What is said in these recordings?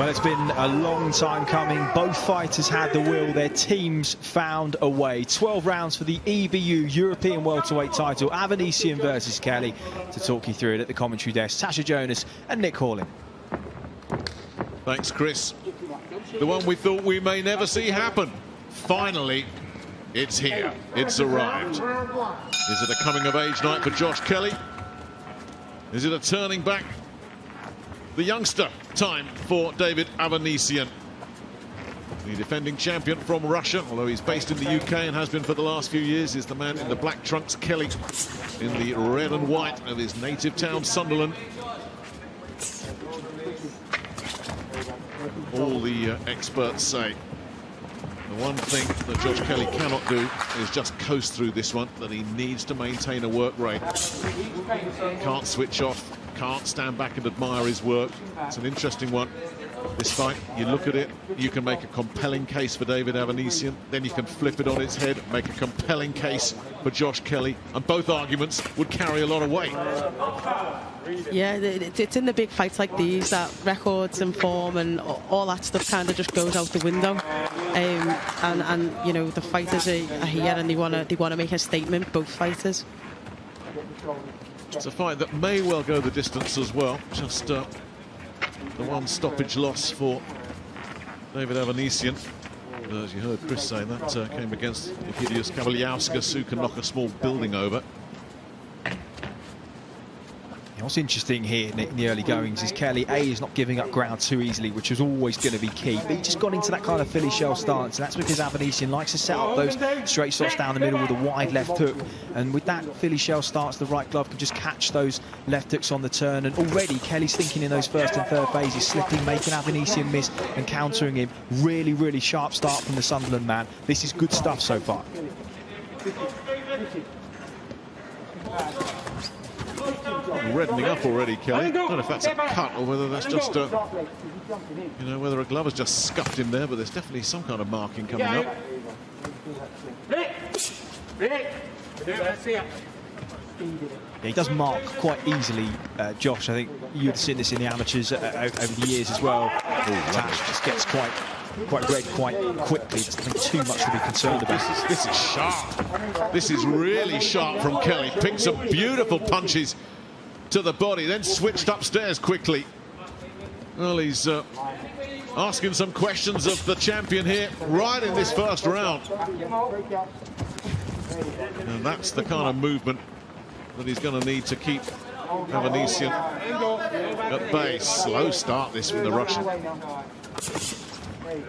Well, it's been a long time coming. Both fighters had the will. Their teams found a way. 12 rounds for the EBU European welterweight title. Avanesyan versus Kelly. To talk you through it at the commentary desk, Tasha Jonas and Nick Horling. Thanks, Chris. The one we thought we may never see happen. Finally, it's here. It's arrived. Is it a coming-of-age night for Josh Kelly? Is it a turning back the youngster time for David Avanesyan? The defending champion from Russia, although he's based in the UK and has been for the last few years, is the man in the black trunks, Kelly, in the red and white of his native town, Sunderland. All the experts say the one thing that Josh Kelly cannot do is just coast through this one, that he needs to maintain a work rate. Can't switch off, can't stand back and admire his work. It's an interesting one. This fight, you look at it, you can make a compelling case for David Avanesyan, then you can flip it on its head, make a compelling case for Josh Kelly, and both arguments would carry a lot of weight. Yeah, it's in the big fights like these that records and form and all that stuff kind of just goes out the window. And you know, the fighters are here and they want to make a statement, both fighters. It's a fight that may well go the distance as well. Just the one stoppage loss for David Avanesyan. As you heard Chris say, that came against Egidius Kavaliauskas, who can knock a small building over. What's interesting here, Nick, in the early goings is Kelly, is not giving up ground too easily, which is always going to be key. But he just got into that kind of Philly shell stance, and that's because Avanesyan likes to set up those straight shots down the middle with a wide left hook. And with that Philly shell stance, the right glove can just catch those left hooks on the turn. And already Kelly's thinking in those first and third phases, slipping, making Avanesyan miss and countering him. Really, really sharp start from the Sunderland man. This is good stuff so far. Reddening up already, Kelly. I don't know if that's a cut or whether that's just you know, whether a glove has just scuffed him there, but there's definitely some kind of marking coming up. Yeah, he does mark quite easily, Josh. I think you'd seen this in the amateurs over the years as well. Tash just gets quite red quite quickly. There's nothing too much to be concerned about. This is sharp. This is really sharp from Kelly. Picked some beautiful punches to the body, then switched upstairs quickly. Well, he's asking some questions of the champion here right in this first round. And that's the kind of movement that he's going to need to keep Avanesyan at bay. Slow start this from the Russian,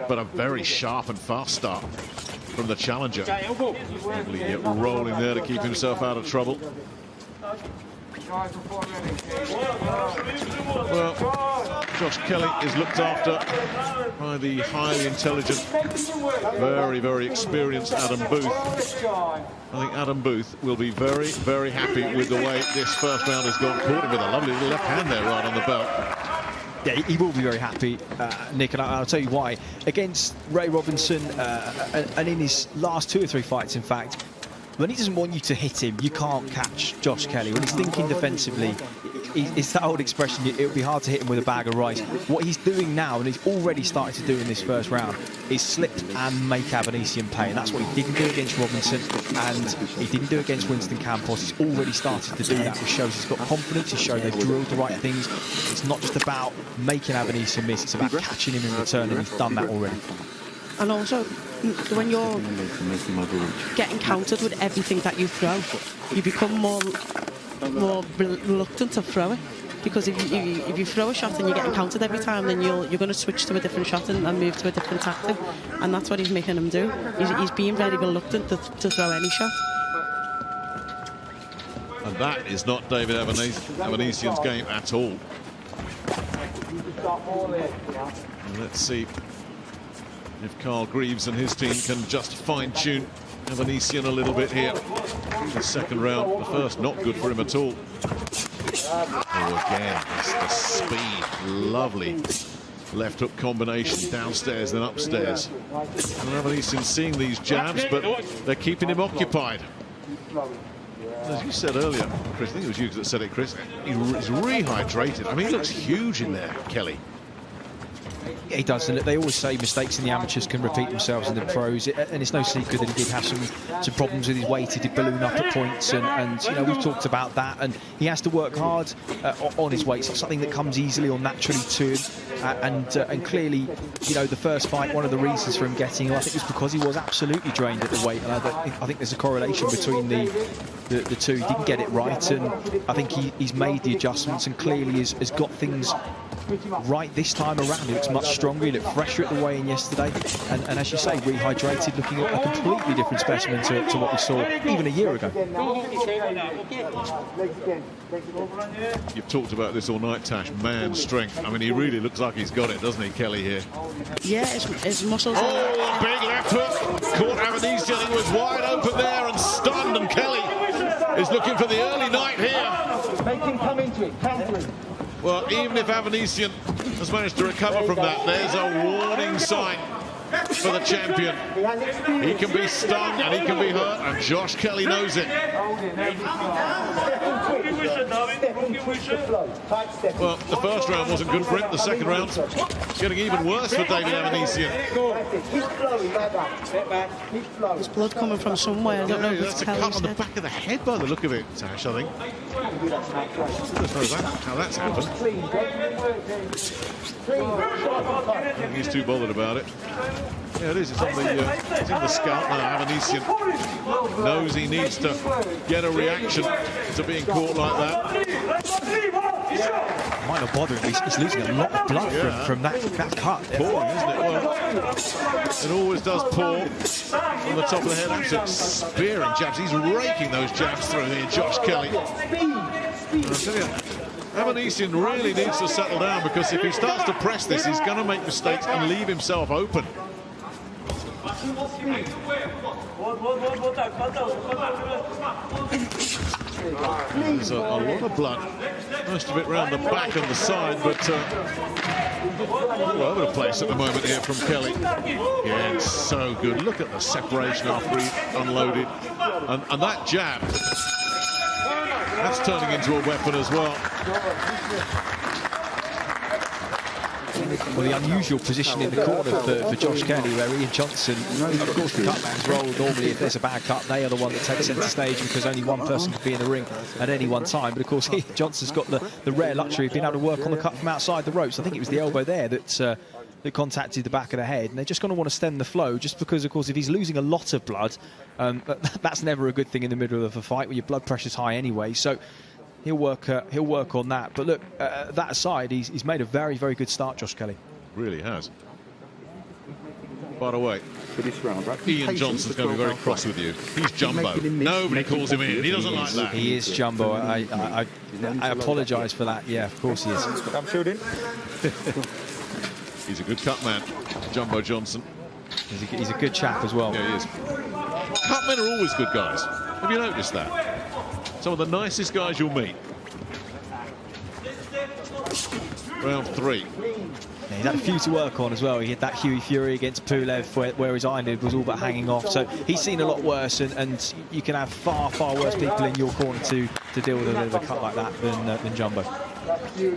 but a very sharp and fast start from the challenger. Probably rolling there to keep himself out of trouble. Well, Josh Kelly is looked after by the highly intelligent, very, very experienced Adam Booth. I think Adam Booth will be very, very happy with the way this first round has gone. Caught him with a lovely little left hand there right on the belt. Yeah, he will be very happy, Nick, and I'll tell you why. Against Ray Robinson, and in his last 2 or 3 fights, in fact, when he doesn't want you to hit him, you can't catch Josh Kelly. When he's thinking defensively, it's that old expression, it would be hard to hit him with a bag of rice. What he's doing now, and he's already started to do in this first round, is slip and make Avanesyan pay. And that's what he didn't do against Robinson, and he didn't do against Winston Campos. He's already started to do that, which shows he's got confidence. He's shown they've drilled the right things. It's not just about making Avanesyan miss, it's about catching him in return, and he's done that already. And also, when you're getting countered with everything that you throw, you become more reluctant to throw it. Because if you throw a shot and you're getting countered every time, then you're going to switch to a different shot and move to a different tactic. And that's what he's making him do. He's being very reluctant to throw any shot. And that is not David Avanesyan's game at all. And let's see if Carl Greaves and his team can just fine-tune Avanesyan a little bit here. The second round, the first not good for him at all. Oh, again, it's the speed. Lovely left hook combination downstairs then upstairs. And Avanesyan seeing these jabs, but they're keeping him occupied. As you said earlier, Chris, I think it was you that said it, Chris, he's rehydrated. I mean, he looks huge in there, Kelly. Yeah, he does, and they always say mistakes in the amateurs can repeat themselves in the pros, and it's no secret that he did have some problems with his weight. He did balloon up at points, and you know, we've talked about that, and he has to work hard on his weight. It's not something that comes easily or naturally to him, and clearly, you know, the first fight, one of the reasons for him getting ill, I think, was because he was absolutely drained at the weight, and I think there's a correlation between the two. He didn't get it right, and I think he's made the adjustments, and clearly has got things right this time around. He looks much stronger, he looked fresher at the weigh-in yesterday, and as you say, rehydrated, looking at a completely different specimen to what we saw even a year ago. You've talked about this all night, Tash, man strength. I mean, he really looks like he's got it, doesn't he, Kelly, here? Yeah, his muscles Oh, a big left hook, caught Avanesyan, he was wide open there and stunned, and Kelly is looking for the early night here. Make him come into it, counter him. Well, even if Avanesyan has managed to recover from that, there's a warning sign for the champion. He can be stung and he can be hurt, and Josh Kelly knows it. Well, the first round wasn't good for him. The second round getting even worse for David Avanesyan. There's blood coming from somewhere. I don't know if That's it's a cut Kelly's on the head. back of the head by the look of it, Tash, I think. I don't know how that's happened. I think he's too bothered about it. Yeah, it is. It's in the scalp now. Avanesyan knows he needs to get a reaction to being caught like that. Might not bother him. He's losing a lot of blood from that cut. Pouring, isn't it? Well, it always does pour from the top of the head. Absolute spearing jabs. He's raking those jabs through here, Josh Kelly. And I tell you, Avanesyan really needs to settle down, because if he starts to press this, he's going to make mistakes and leave himself open. There's a lot of blood, most of it round the back and the side, but all over the place at the moment here from Kelly. Yeah, it's so good. Look at the separation after he unloaded, and that jab, that's turning into a weapon as well. Well, the unusual position in the corner for Josh Kelly, where Ian Johnson, of course, the cutman's role, normally if there's a bad cut, they are the one that takes centre stage, because only one person can be in the ring at any one time. But of course, Ian Johnson's got the rare luxury of being able to work on the cut from outside the ropes. I think it was the elbow there that contacted the back of the head, and they're just going to want to stem the flow, just because, of course, if he's losing a lot of blood, that's never a good thing in the middle of a fight when your blood pressure's high anyway. So he'll work on that. But look, that aside, he's made a very, very good start, Josh Kelly. Really has. By the way, Ian Johnson's going to be very cross with you. He's Jumbo. Nobody calls him in. He doesn't like that. He is Jumbo. I apologise for that. Yeah, of course he is. I'm shooting. He's a good cut man, Jumbo Johnson. He's a good chap as well. Yeah, he is. Cutmen are always good guys. Have you noticed that? Some of the nicest guys you'll meet. Round 3. Yeah, he's had a few to work on as well. He had that Huey Fury against Pulev where his eyelid was all but hanging off. So he's seen a lot worse, and you can have far, far worse people in your corner to deal with a bit of a cut like that than Jumbo.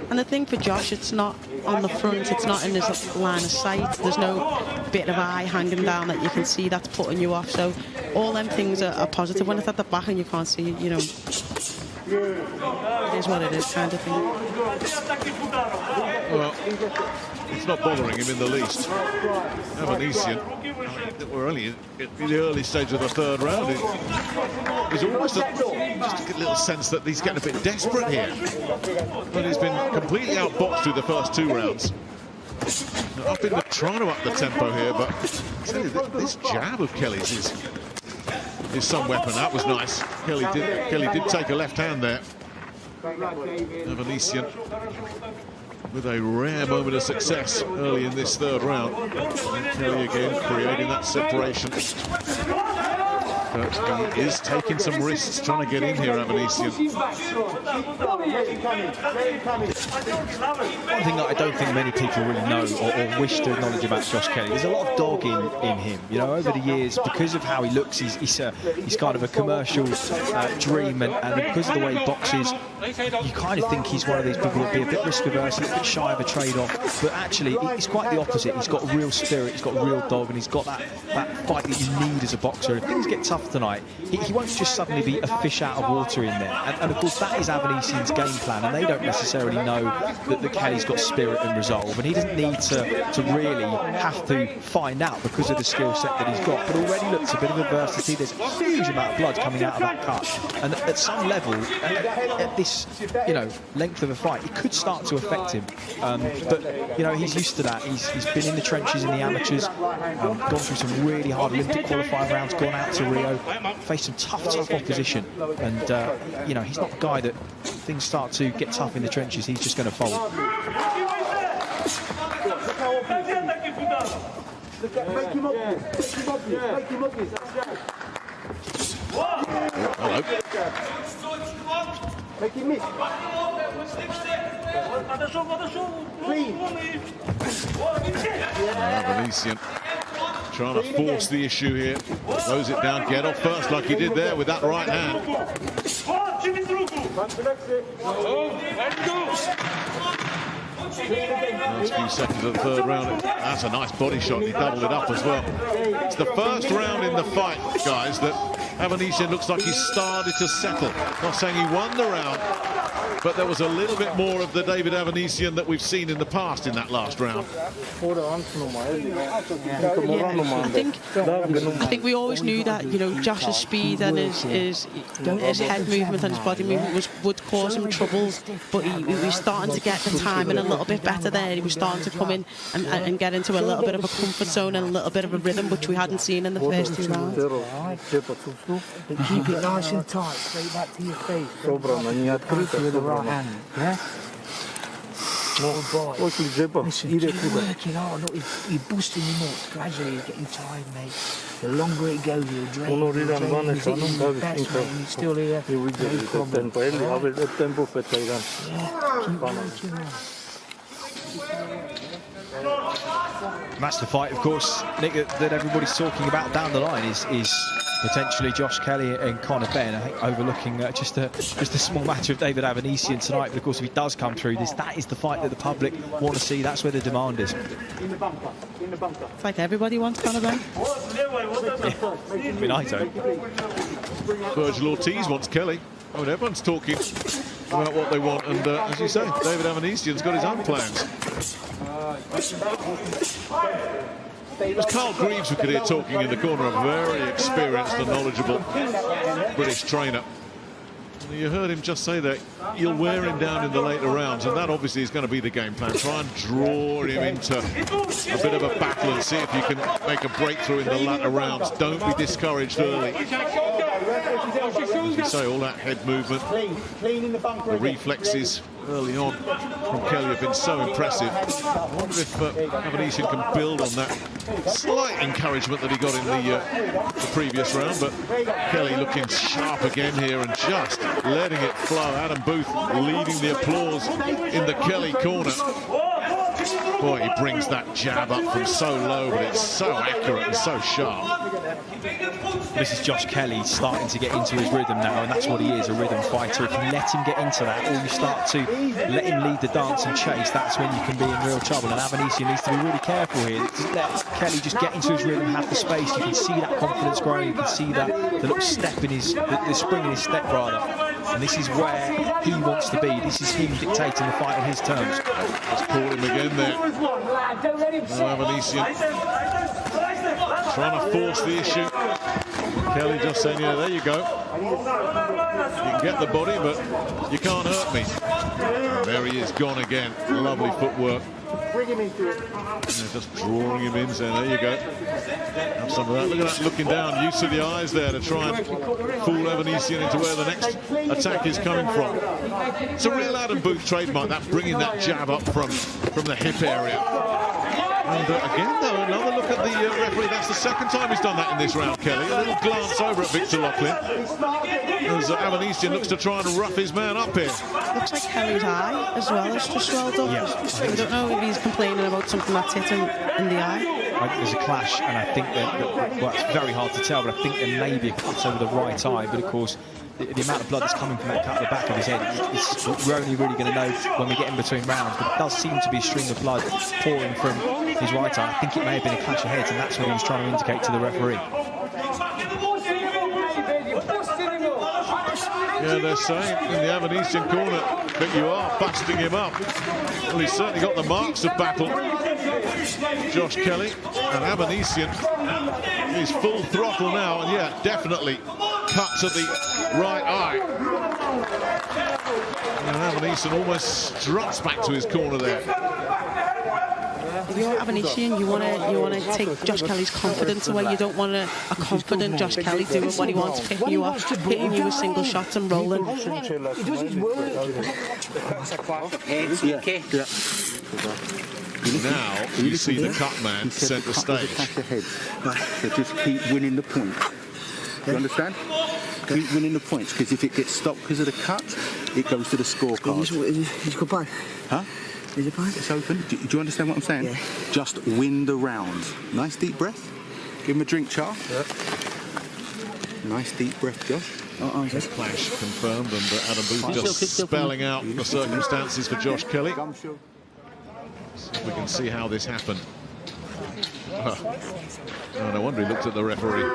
And the thing for Josh, it's not on the front, it's not in his line of sight. There's no bit of eye hanging down that you can see that's putting you off. So all them things are positive. When it's at the back and you can't see it, you know, it is what it is, kind of thing. Well, it's not bothering him in the least. Avanesyan, we're only in the early stage of the third round. There's almost just a little sense that he's getting a bit desperate here. But he's been completely outboxed through the first 2 rounds. I've been trying to up the tempo here, but I tell you, this jab of Kelly's is some weapon. That was nice. Kelly did take a left hand there. Avanesyan with a rare moment of success early in this third round. And Kelly again creating that separation. But he is taking some risks trying to get in here, Avanesyan. One thing that I don't think many people really know or wish to acknowledge about Josh Kelly, there's a lot of dog in him. You know, over the years, because of how he looks, he's kind of a commercial dream, and because of the way he boxes, you kind of think he's one of these people that be a bit risk averse, a bit shy of a trade-off. But actually, he's quite the opposite. He's got real spirit, he's got real dog, and he's got that fight that you need as a boxer. If things get tough tonight, he won't just suddenly be a fish out of water in there. And of course, that is Avanesyan's game plan, and they don't necessarily know that Kelly's got spirit and resolve, and he doesn't need to really have to find out because of the skill set that he's got. But already looks a bit of adversity. There's a huge amount of blood coming out of that cut, and at some level, at this length of a fight, it could start to affect him. But he's used to that. He's been in the trenches in the amateurs, gone through some really hard Olympic qualifying rounds, gone out to Rio, faced some tough opposition, and he's not the guy that things start to get tough in the trenches, he's just going to fold. Hello. Make him miss. Avanesyan trying to force the issue here. Close it down, get off first like he did there with that right hand. Last few seconds of the third round. That's a nice body shot. He doubled it up as well. It's the first round in the fight, guys, that Avanesyan looks like he's started to settle. Not saying he won the round, but there was a little bit more of the David Avanesyan that we've seen in the past in that last round. I think we always knew that Josh's speed and his head movement and his body movement would cause him troubles, but he was starting to get the timing a little bit better there. He was starting to come in and get into a little bit of a comfort zone and a little bit of a rhythm, which we hadn't seen in the first two rounds. Keep it nice and tight, straight back to your face. With the right hand, yeah? Listen, keep working hard. Look, you're busting him up gradually. He's getting tired, mate. The longer it goes, he'll drain. He's hitting his best, mate. He's still here. No problem. Yeah, keep working on. That's the fight, of course, Nick, that everybody's talking about down the line is potentially Josh Kelly and Conor Benn. I think overlooking just a small matter of David Avanesyan tonight. But of course, if he does come through this, that is the fight that the public want to see. That's where the demand is. It's like everybody wants Conor Benn. Yeah. I mean, I don't. Virgil Ortiz wants Kelly. I mean, everyone's talking about what they want, and as you say, David Avanesyan's got his own plans. It was Carl Greaves we could hear talking in the corner, a very experienced and knowledgeable British trainer. And you heard him just say that you'll wear him down in the later rounds, and that obviously is going to be the game plan. Try and draw him into a bit of a battle and see if you can make a breakthrough in the latter rounds. Don't be discouraged early. As you say, all that head movement, the reflexes early on from Kelly have been so impressive. I wonder if Avanesyan can build on that slight encouragement that he got in the previous round, but Kelly looking sharp again here and just letting it flow. Adam Booth leading the applause in the Kelly corner. Boy, he brings that jab up from so low, but it's so accurate and so sharp. This is Josh Kelly starting to get into his rhythm now, and that's what he is, a rhythm fighter. If you let him get into that, or you start to let him lead the dance and chase, that's when you can be in real trouble. And Avanesyan needs to be really careful here. Just let Kelly just get into his rhythm, have the space. You can see that confidence growing. You can see that the little step in his, the spring in his step rather. And this is where he wants to be. This is him dictating the fight on his terms. Let's call him again there. Now Avanesyan trying to force the issue. Kelly just saying, yeah, there you go. You can get the body, but you can't hurt me. And there he is, gone again. Lovely footwork. Just drawing him in, saying, there you go. Have some of that. Look at that, looking down, use of the eyes there to try and fool Avanesyan into where the next attack is coming from. It's a real Adam Booth trademark, that bringing that jab up from the hip area. And again, though, another look at the referee. That's the second time he's done that in this round, Kelly. A little glance over at Victor Loughlin as Avanesyan looks to try and rough his man up here. Looks like Kelly's eye as well has just swelled up. Yeah. I don't know if he's complaining about something that's hit him in the eye. I think there's a clash, and I think that, well, it's very hard to tell, but I think there may be a cut over the right eye, but of course, the amount of blood that's coming from that cut at the back of his head, we're only really going to know when we get in between rounds, but it does seem to be a stream of blood pouring from his right eye. I think it may have been a clash of heads, and that's what he was trying to indicate to the referee. Yeah, they're saying in the Avanesyan corner that you are busting him up. Well, he's certainly got the marks of battle, Josh Kelly, and Avanesyan is full throttle now, and yeah, definitely cut to the right eye. And Avanesyan almost struts back to his corner there. If you're Avanesyan, you want to take Josh Kelly's confidence away. You don't want a confident Josh Kelly doing what he wants, picking you up, hitting you with single shots and rolling. He does his work. Now you see the cut man centre stage. So just keep winning the points. You understand? Keep winning the points, because if it gets stopped because of the cut, it goes to the scorecard. He's got back. Huh? Is it back? It's open. Do you understand what I'm saying? Yeah. Just win the round. Nice deep breath. Give him a drink, Char. Yeah. Nice deep breath, Josh. This clash confirmed, and Adam Booth just spelling out the circumstances for Josh Kelly. So we can see how this happened. No wonder he looked at the referee.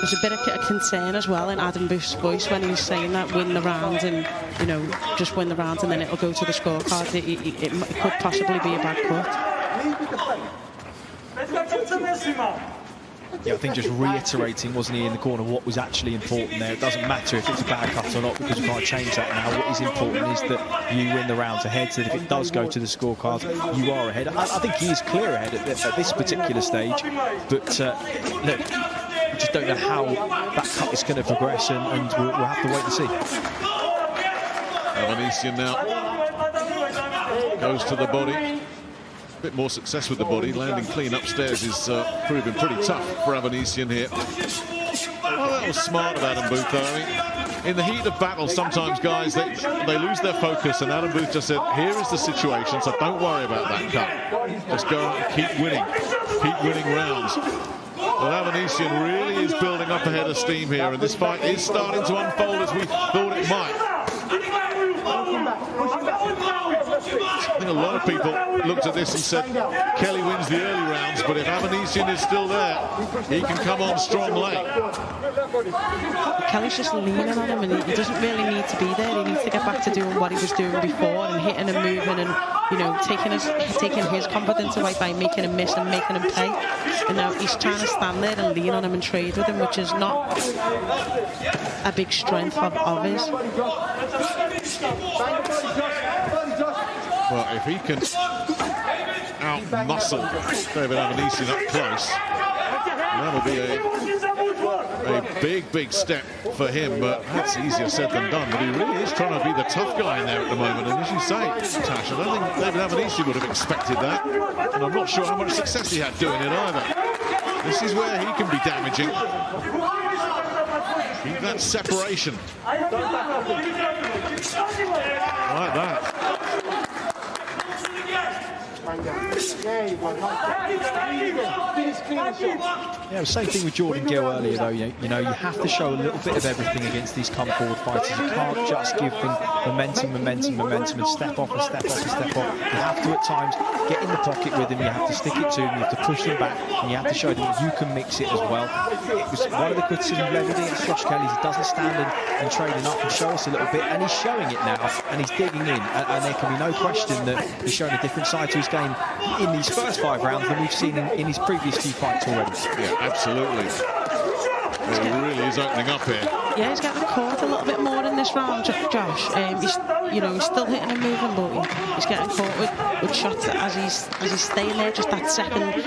There's a bit of concern as well in Adam Booth's voice when he was saying that win the round and, you know, just win the round and then it'll go to the scorecard. It could possibly be a bad cut. Yeah, I think just reiterating, wasn't he, in the corner, what was actually important there. It doesn't matter if it's a bad cut or not, because you can't change that now. What is important is that you win the rounds ahead, so that if it does go to the scorecard, you are ahead. I think he is clear ahead at this particular stage, but look, we just don't know how that cut is going to progress, and we'll have to wait and see. Avanesyan now goes to the body. A bit more success with the body. Landing clean upstairs is proving pretty tough for Avanesyan here. Oh, that was smart of Adam Booth, though. I mean, in the heat of battle, sometimes guys, they lose their focus, and Adam Booth just said, here is the situation, so don't worry about that cut. Just go and keep winning rounds. But Avanesyan really is building up a head of steam here, and this fight is starting to unfold as we thought it might. I think a lot of people looked at this and said Kelly wins the early rounds, but if Avanesyan is still there, he can come on strong late. Kelly's just leaning on him, and he doesn't really need to be there. He needs to get back to doing what he was doing before and hitting and moving and, you know, taking his confidence away by making him miss and making him pay. And now he's trying to stand there and lean on him and trade with him, which is not a big strength of his. Well, if he can out-muscle David Avanesyan up close, that'll be a big step for him, but that's easier said than done. But he really is trying to be the tough guy in there at the moment, and as you say, Tash, I don't think David Avanesyan would have expected that, and I'm not sure how much success he had doing it either. This is where he can be damaging. Keep that separation. Like that. Yeah, same thing with Jordan Gill earlier, though. You know, you have to show a little bit of everything against these come-forward fighters. You can't just give them momentum, and step off and step off and step off. You have to, at times, get in the pocket with them. You have to stick it to them. You have to push them back, and you have to show them that you can mix it as well. It was one of the criticisms leveled against Josh Kelly. He doesn't stand and trading up and show us a little bit, and he's showing it now, and he's digging in, and there can be no question that he's showing a different side to his game in these first 5 rounds than we've seen in his previous few fights already. Yeah, absolutely. It really is opening up here. Yeah, he's getting caught a little bit more in this round, Josh. He's still hitting and moving, but he's getting caught with shots as he's staying there just that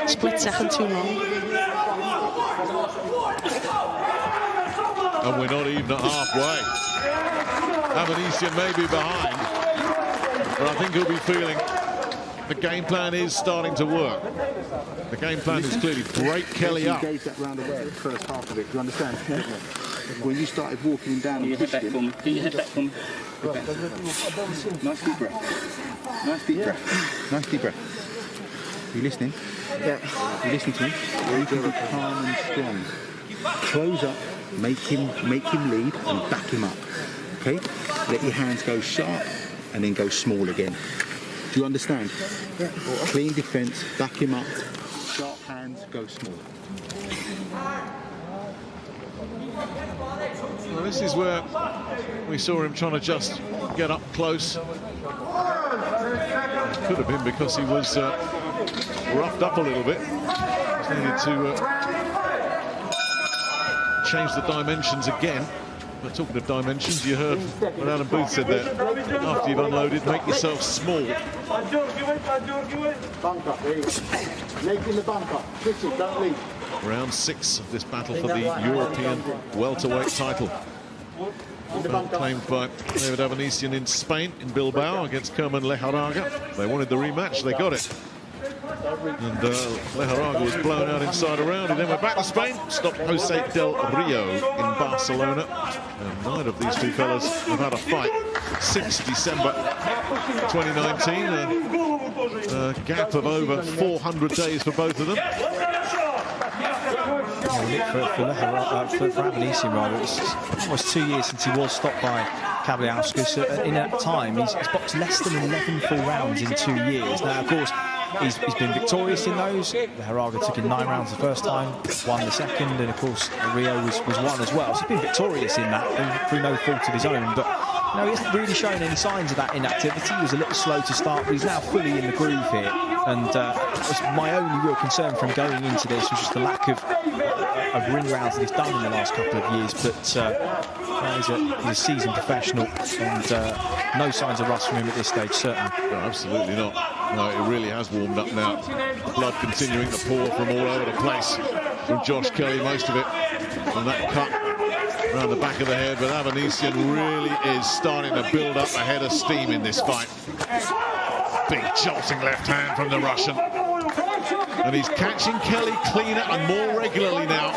split second too long. And we're not even at halfway. Avanesyan may be behind, but I think he'll be feeling the game plan is starting to work. The game plan is clearly break Kelly up. He gave that round away the first half of it. Do you understand? When you started walking him down, you hit that for me. Can you hit that for me? Nice deep breath. Nice deep breath. Nice deep breath. You listening? Yeah. You listening to me? You can be calm and strong. Close up. Make him lead and back him up. Okay? Let your hands go sharp and then go small again. Do you understand? Yeah. Clean defence, back him up. Sharp hands, go small. Well, this is where we saw him trying to just get up close. It could have been because he was roughed up a little bit. Just needed to change the dimensions again. But talking of dimensions, you heard what Adam Booth said there. After you've unloaded, make yourself small. Bunker, leg in the bunker. Push it, don't leave. Round 6 of this battle for the European welterweight title. Claimed by David Avanesyan in Spain, in Bilbao, against Kerman Lejaraga. They wanted the rematch, they got it. And Lejaraga was blown out inside a round. He then went back to Spain, stopped Jose Del Rio in Barcelona. And neither of these two fellas have had a fight since December 2019. A gap of over 400 days for both of them. For Avanesyan, rather, it's almost 2 years since he was stopped by Kabliauskas. In that time, he's boxed less than 11 full rounds in 2 years. Now, of course, he's been victorious in those. Lejaraga took in 9 rounds the first time, won the second, and of course Rio was one as well. So he's been victorious in that through no fault of his own. But no, he hasn't really shown any signs of that inactivity. He was a little slow to start, but he's now fully in the groove here. And was my only real concern from going into this was just the lack of ring rounds that he's done in the last couple of years. But he's a seasoned professional, and no signs of rust from him at this stage, certainly. No, absolutely not. No, it really has warmed up now. Blood continuing to pour from all over the place. From Josh Kelly, most of it from that cut around the back of the head. But Avanesyan really is starting to build up a head of steam in this fight. Big jolting left hand from the Russian. And he's catching Kelly cleaner and more regularly now.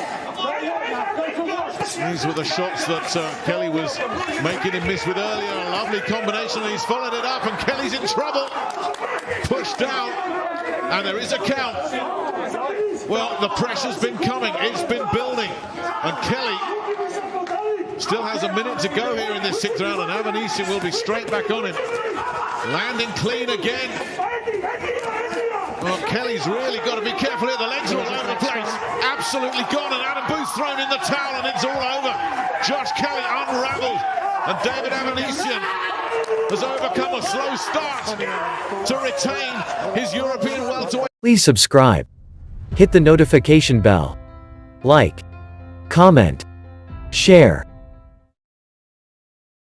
These were the shots that Kelly was making him miss with earlier. A lovely combination, and he's followed it up, and Kelly's in trouble. Pushed down, and there is a count. Well, the pressure's been coming, it's been building, and Kelly still has a minute to go here in this 6th round, and Avanesyan will be straight back on him. Landing clean again. Well, Kelly's really got to be careful here. The legs are all over the place. Absolutely gone, and Adam Booth thrown in the towel, and it's all over. Josh Kelly unravelled, and David Avanesyan has overcome a slow start to retain his European welterweight. Please subscribe, hit the notification bell, like, comment, share.